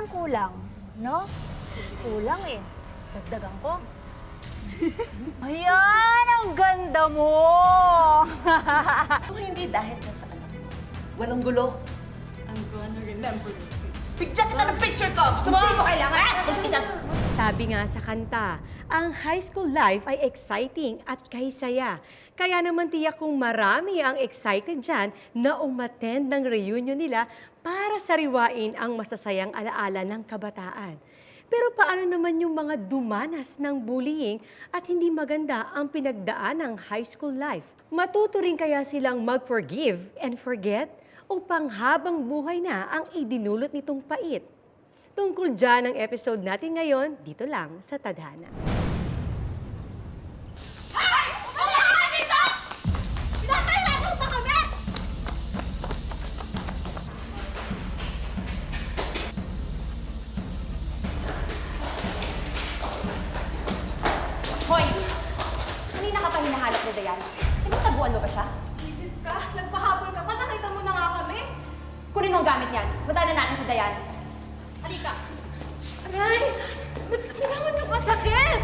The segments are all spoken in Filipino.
parang kulang, no? Kulang eh. Dagdagan ko. Ayan! Ang ganda mo! Kung hindi dahil lang sa anak mo, walang gulo. I'm gonna remember your face. Bigyan kita ng picture ko! Gusto mo? Hindi ko kailangan. Gusto ka dyan? Sabi nga sa kanta, ang high school life ay exciting at kahisaya. Kaya naman tiyak kung marami ang excited dyan na umattend ng reunion nila para sariwain ang masasayang alaala ng kabataan. Pero paano naman yung mga dumanas ng bullying at hindi maganda ang pinagdaan ng high school life? Matuto rin kaya silang mag-forgive and forget o panghabang buhay na ang idinulot nitong pait? Tungkol dyan ang episode natin ngayon, dito lang sa Tadhana. Hoy! Kanina ka pa hinahanap ni Dayan. Tinataguan mo ba siya? Isip ka? Nagpahabol ka pa? Nakita mo na nga kami? Kunin mo ang gamit niyan. Punta na natin si Dayan. Halika! Aray! Ba't naman yung masakit?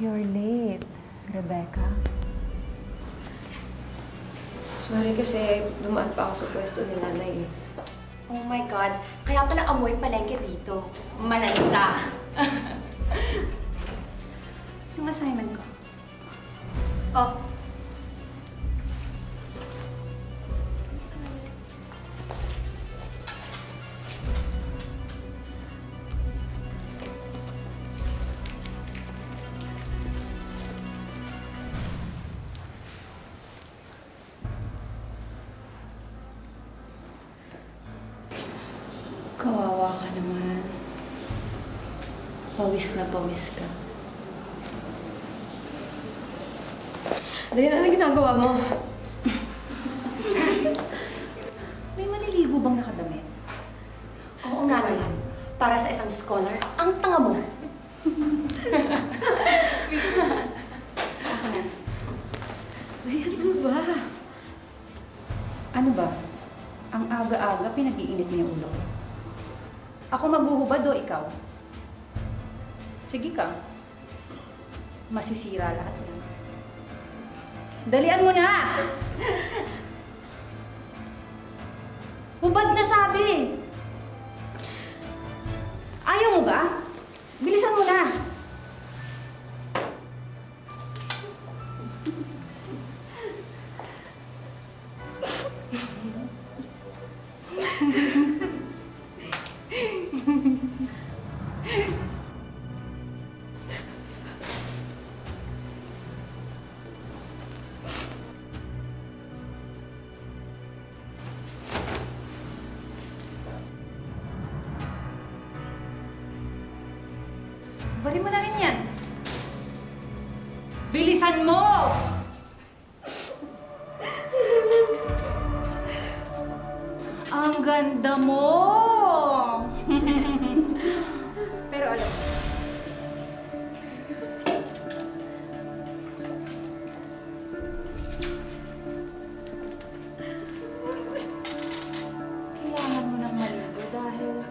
You're late, Rebecca. Sorry kasi dumaan pa ako sa pwesto ni nanay eh. Oh my God! Kaya pala amoy palengke dito. Malansa! Yung assignment ko. Oh. Kawawa ka naman. Pawis na pawis ka. Dayan, ano ginagawa mo? May maliligo bang nakadami? Oo nga naman. Para sa isang scholar, ang tanga mo. Ako na. Dayan, ano ba? Ano ba? Ang aga-aga, pinag-iinit niya yung ulo ko. Ako maghuhubad o ikaw? Sige ka. Masisira lahat yan. Dalian mo na! Hubad na sabi! Ayaw mo ba? Bilisan mo na! Bali mo na rin yan. Bilisan mo! Ang ganda mo! Pero alam mo, kailangan mo ng maligo dahil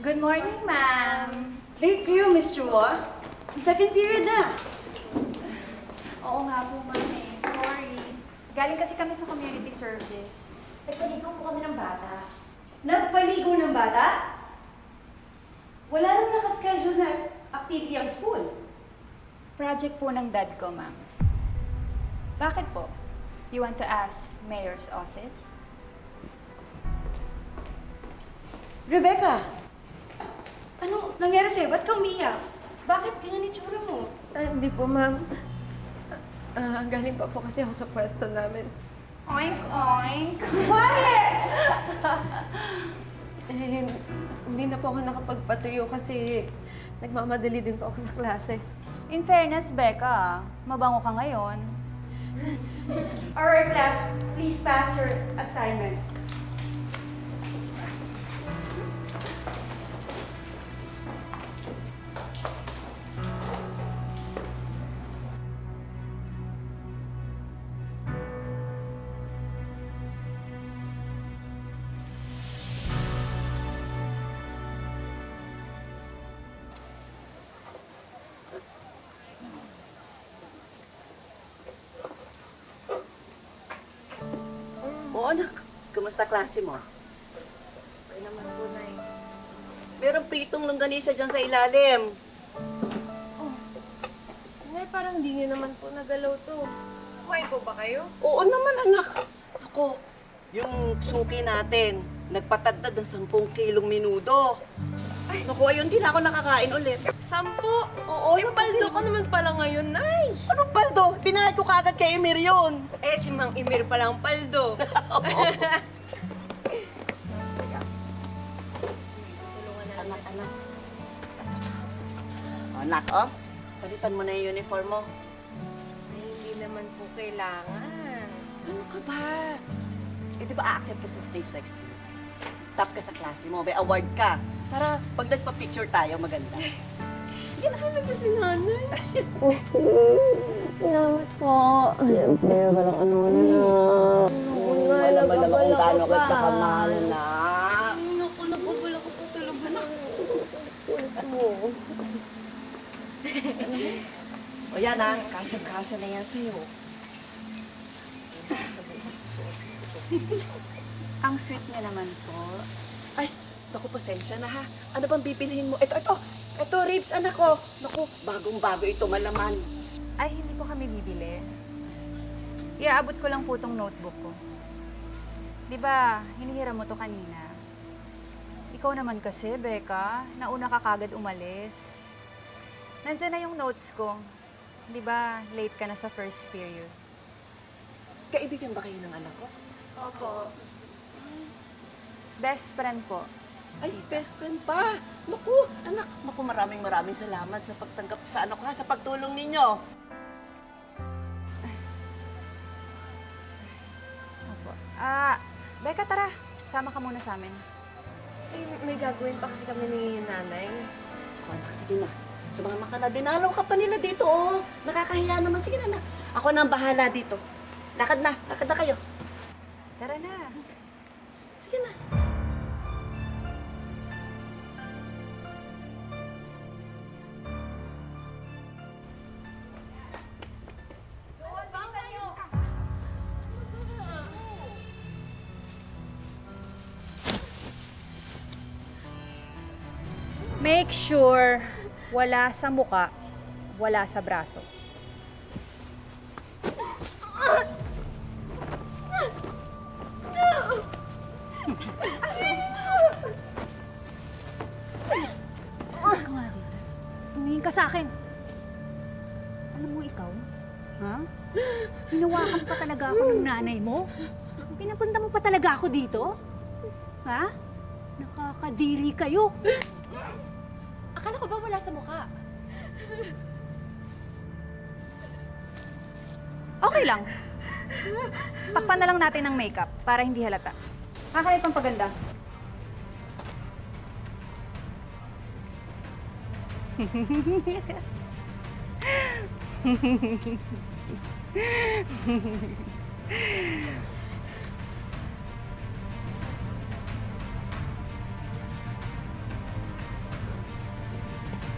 Good morning, ma'am. Thank you, Miss Chua. Second period na. Oo nga po, ma'am eh. Sorry. Galing kasi kami sa community service. Nagpaligaw po kami ng bata. Nagpaligo ng bata? Wala naman nakaschedule na activity ang school. Project po ng dad ko, ma'am. Bakit po? You want to ask Mayor's office? Rebecca! Anong nangyari sa'yo? Ba't ka umiyak? Bakit ganyan itsura mo? Hindi po, ma'am. Galing pa po kasi ako sa pwesto namin. Oink, oink. Quiet! Eh, hindi na po ako nakapagpatuyo kasi nagmamadali din po ako sa klase. In fairness, Becca, mabango ka ngayon. Alright, class. Please pass your assignments. Oo, anak. Kumusta klase mo? Okay naman po, Nay. Meron pritong longganisa dyan sa ilalim. Nay, parang di niyo naman po nagalaw to. Kumain po ba kayo? Oo naman, anak. Ako, yung suki natin, nagpatadad ng 10 kilong minudo. Ay, naku, ayun, di na ako nakakain ulit. 10? Oo, yung Paldo ko naman pala ngayon, Nay! Ano paldo? Pinahid ko kagad kay Emir yun. Eh, si Mang Emir palang paldo. Anak, oh. Palitan mo na yung uniform mo. Ay, hindi naman po kailangan. Ano ka ba? Eh, di ba aakyat ka sa stage next week? Top ka sa klase mo, may award ka. Para pag nagpa-picture tayo, maganda. Ginahanap ko si nanay. Salamat po. Siyempre, walang ano na. Wala kung gaano ka kamahal na. Naku, nag-ubal ako po talaga na. O yan ha, kasya-kasya na yan sa'yo. Ang sweet niya naman po. Ay, naku, pasensya na ha. Ano bang bibilhin mo? Ito, ribs, anak ko. Naku, bagong-bago ito, malaman. Ay, hindi po kami bibili. Iaabot ko lang po tong notebook ko. Di ba, hinihiram mo to kanina. Ikaw naman kasi, Becca, nauna ka kagad umalis. Nandiyan na yung notes ko. Di ba, late ka na sa first period. Kaibigan ba kayo ng anak ko? Opo. Best friend po. Ay, best friend pa. Naku, anak, naku, maraming salamat sa pagtanggap sa anak ko ha, sa pagtulong ninyo. Opo. Becca, tara. Sama ka muna sa amin. Eh, may gagawin pa kasi kami ni nanay. Ako, anak, sige na. Sumama ka na, dinalaw ka pa nila dito, oh. Nakakahiya naman. Sige na, anak. Ako na ang bahala dito. Lakad na kayo. Tara na. Sige na. Make sure wala sa muka, wala sa braso. Tumingin ka sa akin. Alam mo ikaw, ha? Hinawakan pa talaga ako ng nanay mo? Pinapunta mo pa talaga ako dito? Ha? Nakakadiri kayo. Akala ko ba wala sa mukha? Okay lang. Takpan na lang natin ng makeup para hindi halata. Kakalit pang paganda.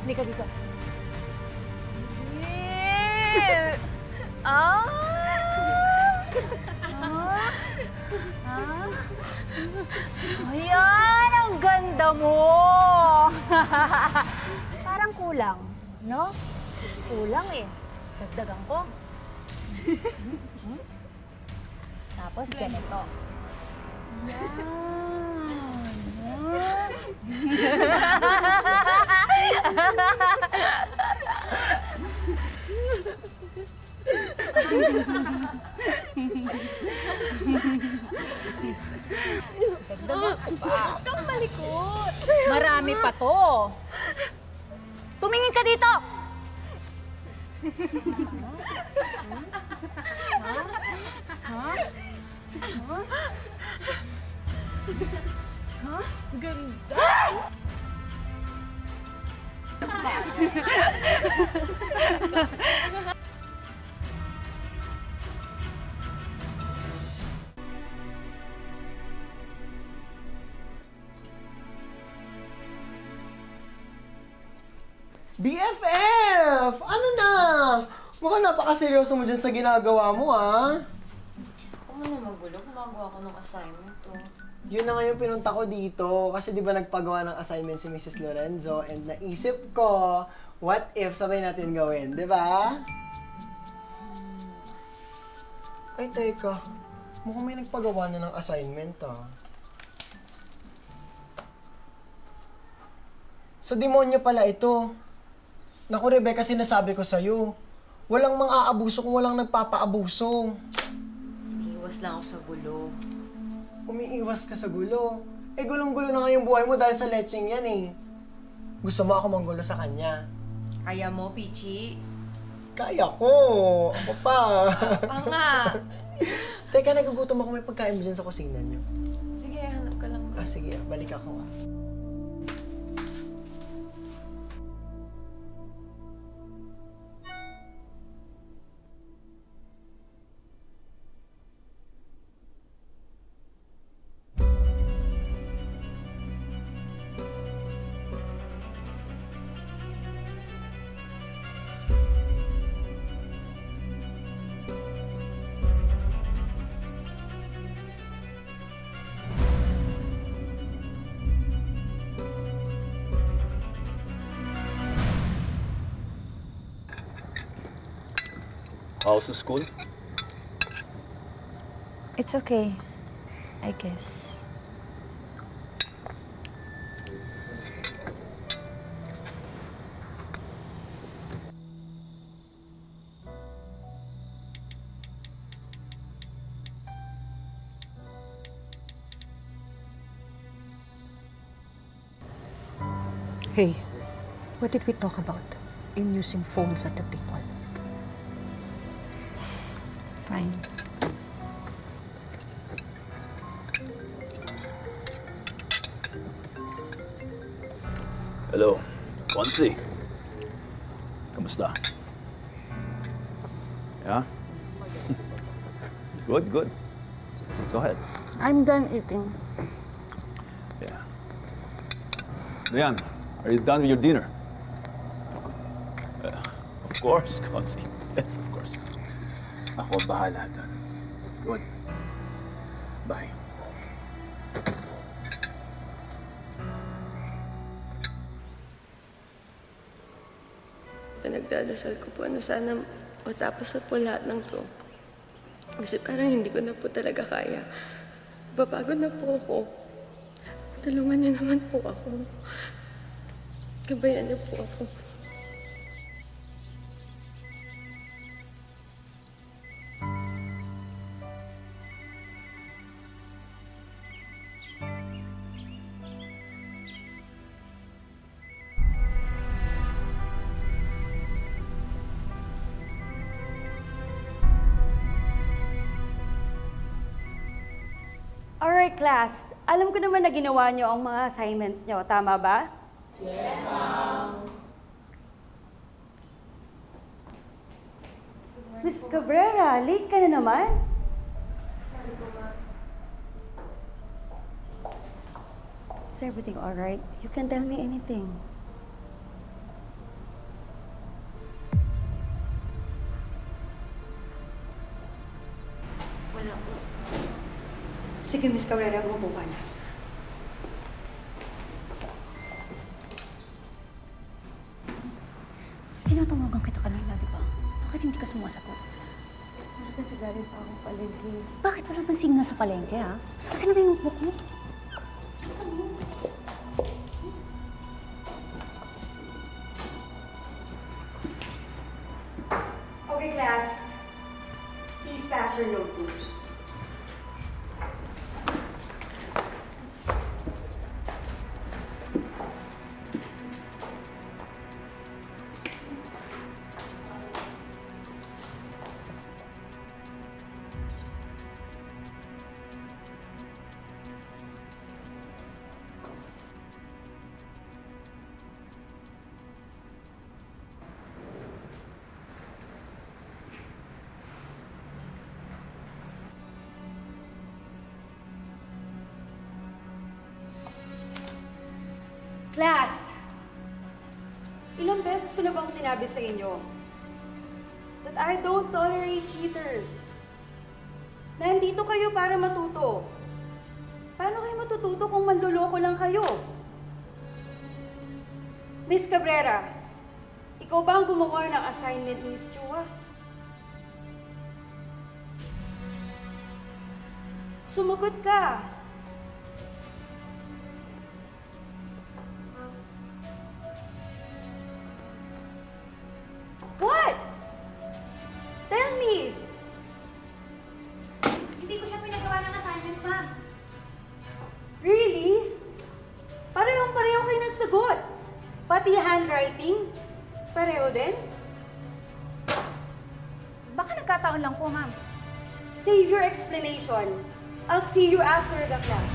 Hindi ka dito. Yeah! Ah! Ayan! Ang ganda mo! Parang kulang, no? Kulang eh. Dagdagan ko. Tapos ganito. Dagdagan ko pa. Nakalikot. Marami pa to. Tumingin ka dito! BFF! Ano na? Mukhang napakaseryoso mo dyan sa ginagawa mo, ah. Huwag mo na magulo. Gumagawa ko ng assignment to. Yun na nga yung pinunta ko dito. Kasi di ba nagpagawa ng assignment si Mrs. Lorenzo and naisip ko, what if sabay natin gawin, di ba? Ay, teka. Mukhang may nagpagawa na ng assignment, ah. Sa demonyo pala ito. Naku, Rebecca, sinasabi ko sa'yo. Walang mang-aabuso kung walang nagpapaabuso. Iwas lang ako sa gulo. Umiiwas ka sa gulo. Eh, gulong-gulo na nga yung buhay mo dahil sa lecheng yan eh. Gusto mo ako manggulo sa kanya? Kaya mo, Pichi? Kaya ko. Ako pa. Pa nga. Teka, nagugutom ako. May pagkain mo dyan sa kusina niyo. Sige, hanap ka lang. Ah, sige. Balik ako ah. How's the school? It's okay, I guess. Hey, what did we talk about in using phones at the people? Fine. Hello, Ponzi. Kamusta? Yeah? Good, good. Go ahead. I'm done eating. Yeah. Leon, are you done with your dinner? Of course, Ponzi. Yes, of course. Ako bahala doon. Good. Bye. Pinagdadasal ko po na sana matapos na po lahat ng to. Kasi parang hindi ko na po talaga kaya. Papagod na po ako. Tulungan niyo naman po ako. Gabayan niyo po ako. Alright, class. Alam ko naman na ginawa niyo ang mga assignments niyo. Tama ba? Yes, ma'am. Miss Cabrera, late ka na naman? Sorry po, ma'am. Is everything alright? You can tell me anything. Wala po. Sige, Miss Cabrera, umupo ka na. Tinatawagan kita kanina, di ba? Bakit hindi ka sumasagot? Pero kasi galing pa akong palengke. Bakit wala bang signal sa palengke, ha? Saan na ba yung notebook mo? Okay, class. Please pass your notebooks. Class! Ilang beses ko na bang sinabi sa inyo that I don't tolerate cheaters? Nandito kayo para matuto. Paano kayo matututo kung manluloko lang kayo? Miss Cabrera, ikaw ba ang gumawa ng assignment ni Miss Chua? Sumagot ka. What? Tell me. Hindi ko siya pinagawa ng assignment, ma'am. Really? Parehong-pareho kayo ng sagot. Pati handwriting? Pareho din? Baka nagkataon lang po, ma'am. Save your explanation. I'll see you after the class.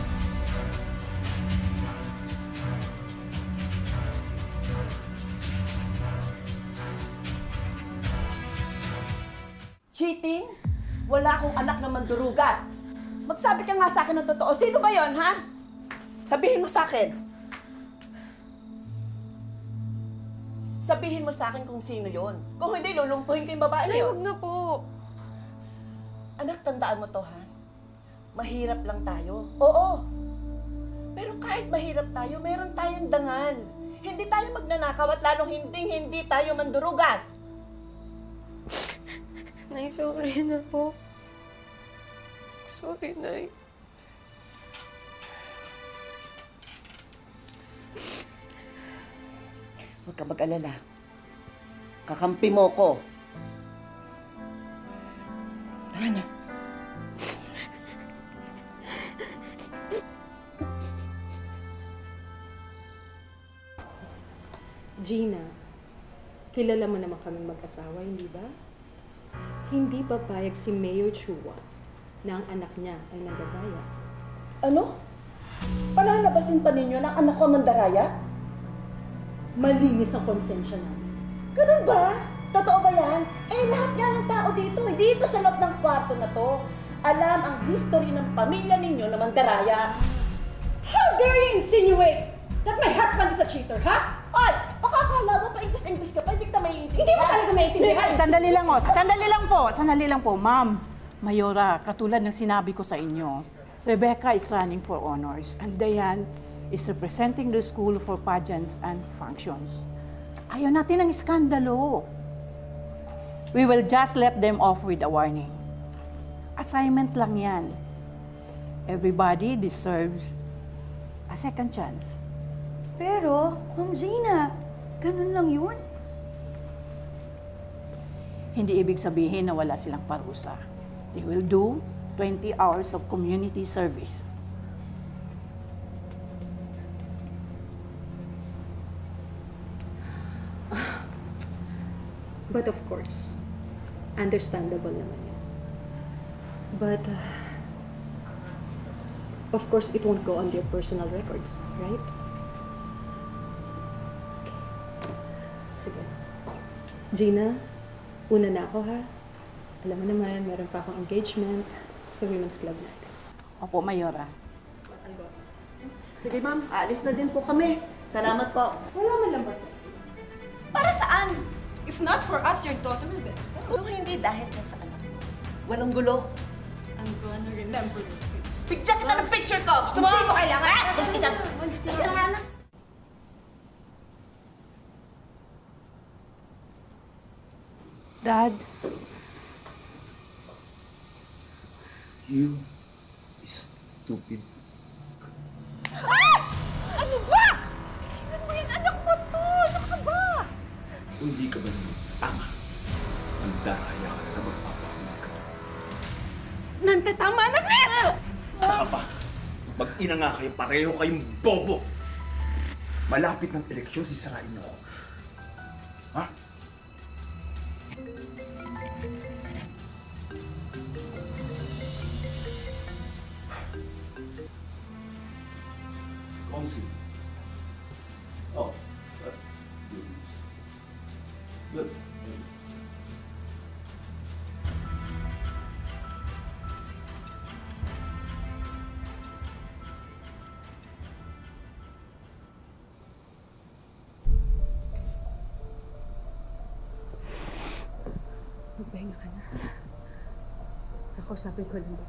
Cheating? Wala akong anak na mandurugas. Magsabi ka nga sa akin ng totoo. Sino ba yon, ha? Sabihin mo sa akin. Sabihin mo sa akin kung sino yon. Kung hindi, lulumpuhin ko yung babae Nay, yun. huwag na po. Anak, tandaan mo to, ha? Mahirap lang tayo. Oo. Pero kahit mahirap tayo, meron tayong dangal. Hindi tayo magnanakaw at lalong hindi tayo mandurugas. Nay, sorry na po. Sorry, Nay. Huwag ka mag-alala. Kakampi mo ko. Tara na. Gina, kilala mo naman kami mag-asawa, hindi ba? Hindi papayag si Mayor Chua na ang anak niya ay nandaraya. Ano? Palalabasin pa ninyo ng anak ko mandaraya? Malinis ang konsensya namin. Ganun ba? Totoo ba yan? Eh, lahat nga ng tao dito, dito sa loob ng kwarto na to, alam ang history ng pamilya ninyo na mandaraya. How dare you insinuate that my husband is a cheater, ha? Ay, makakala mo pa English ka pa, hindi kita maintindihan. Hindi mo talaga maintindihan. Sandali lang po, ma'am. Mayora, katulad ng sinabi ko sa inyo, Rebecca is running for honors and Diane is representing the school for pageants and functions. Ayaw natin ng iskandalo. We will just let them off with a warning. Assignment lang yan. Everybody deserves a second chance. Pero, Ma'am Gina, ganun lang yun? Hindi ibig sabihin na wala silang parusa. They will do 20 hours of community service. But of course, understandable naman yun. But, of course, it won't go on their personal records, right? Okay. Sige. Gina, una na ako ha. Alam mo naman, meron pa akong engagement sa Women's Club natin. Opo, Mayora. Sige ma'am, aalis na din po kami. Salamat po. Wala man lang ba? Para saan? If not for us, your daughter will be exposed. Kung hindi dahil lang sa anak mo. Walang gulo. I'm gonna remember your face. Bigyan kita ng picture ko. Gusto mo? Hindi ko kailangan. Ah, gusto ka dyan. Kailangan. Dad, You stupid. Ano ba? Ano mo yan? Anak mo to! Ano ka ba? Hindi ka ba naman tama? Ang daraya ka na magpapahulog ka. Nantatama na, Chris! Saka pa, mag-ina nga kayo, pareho kayong bobo. Malapit ng eleksyon, sisirain mo ako. Ha? Kongsi. Oh, that's good news. Good. Kakausapin ko lang ba?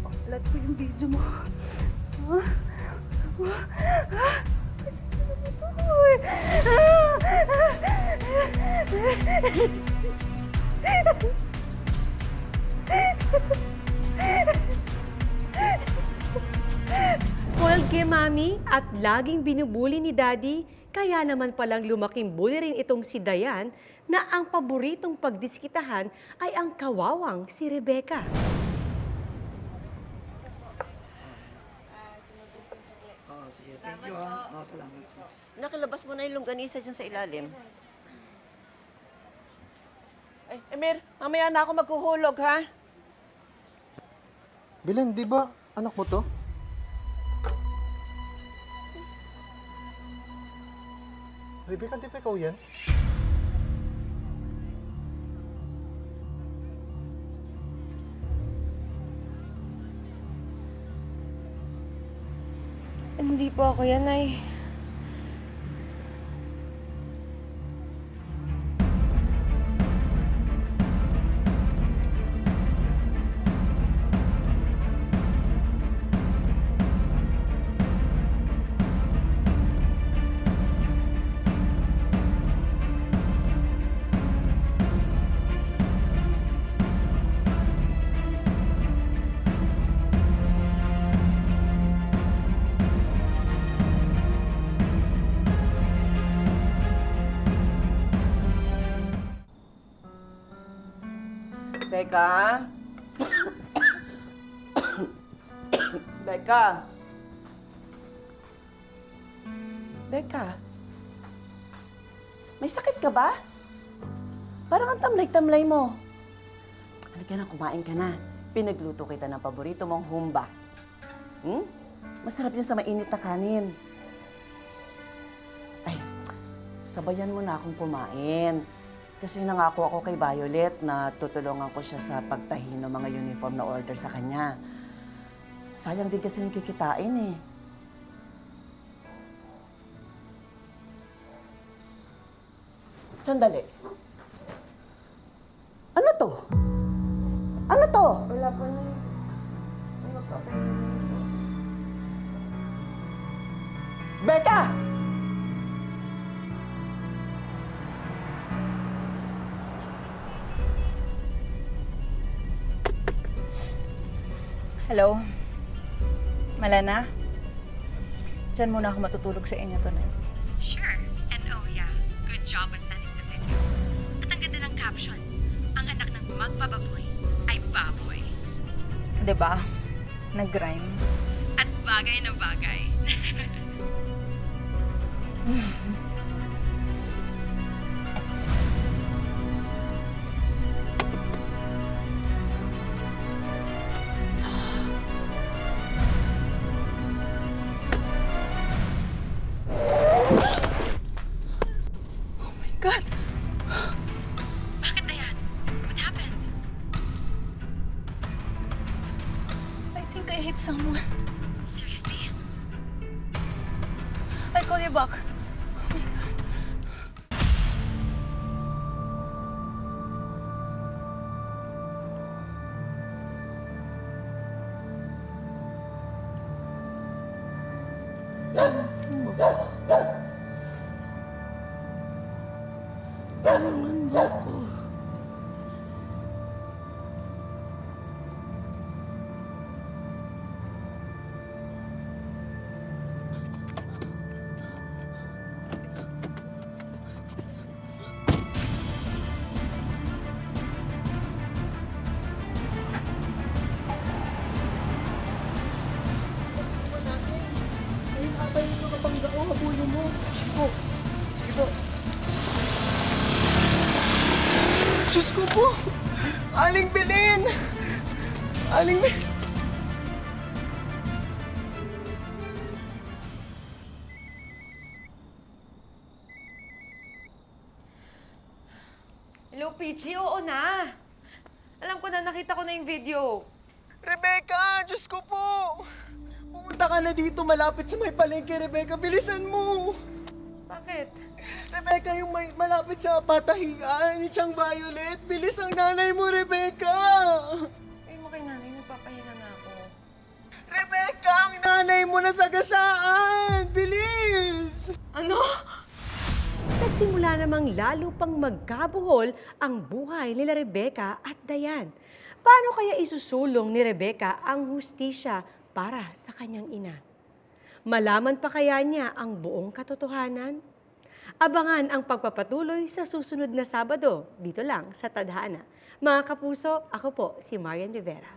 Papalat ko yung video mo. Kasi ano to eh. Spoiled kay Mami at laging binubuli ni Daddy, kaya naman palang lumaking bully rin itong si Dayan na ang paboritong pagdiskitahan ay ang kawawang si Rebecca. Oh, sige. Thank you, ha. Oh, salamat. Nakilabas mo na yung longganisa dyan sa ilalim. Ay, Emir, mamaya na ako maghuhulog, ha? Belen, di ba anak mo to? Rebecca, di ba ikaw yan? Hindi po ako yan, Nay. Becca? Becca? Becca? May sakit ka ba? Parang ang tamlay-tamlay mo. Halika na, kumain ka na. Pinagluto kita ng paborito mong humba. Masarap yun sa mainit na kanin. Ay, sabayan mo na akong kumain. Kasi nangako ako kay Violet na tutulungan ko siya sa pagtahi ng mga uniform na order sa kanya. Sayang din kasi yung kikitain eh. Sandali. Ano to? Ano to? Wala po, Nay. Ano po? Becca! Hello? Malena? Diyan muna ako matutulog sa inyo tonight. Sure. And oh yeah, good job on sending the video. At ang ganda ng caption, ang anak ng magpababoy ay baboy. 'Di ba? Nag-rhyme. At bagay na bagay. God! Bakit, Dayan? What happened? I think I hit someone. Seriously? I'll call you back. Diyos ko po! Aling Belen! Aling Belen! Peachy, oo na. Alam ko na, nakita ko na yung video. Rebecca, Diyos ko po! Pumunta ka na dito malapit sa may palengke, Rebecca. Bilisan mo! Bakit? Rebecca, yung may malapit sa patahian, ni Chang Violet. Bilis ang nanay mo, Rebecca! Sabihin mo kay nanay, nagpapahinga na ako. Rebecca, ang nanay mo nasagasaan! Bilis! Ano? Nagsimula namang lalo pang magkabuhol ang buhay nila Rebecca at Dayan. Paano kaya isusulong ni Rebecca ang hustisya para sa kanyang ina? Malaman pa kaya niya ang buong katotohanan? Abangan ang pagpapatuloy sa susunod na Sabado, dito lang sa Tadhana. Mga kapuso, ako po si Marian Rivera.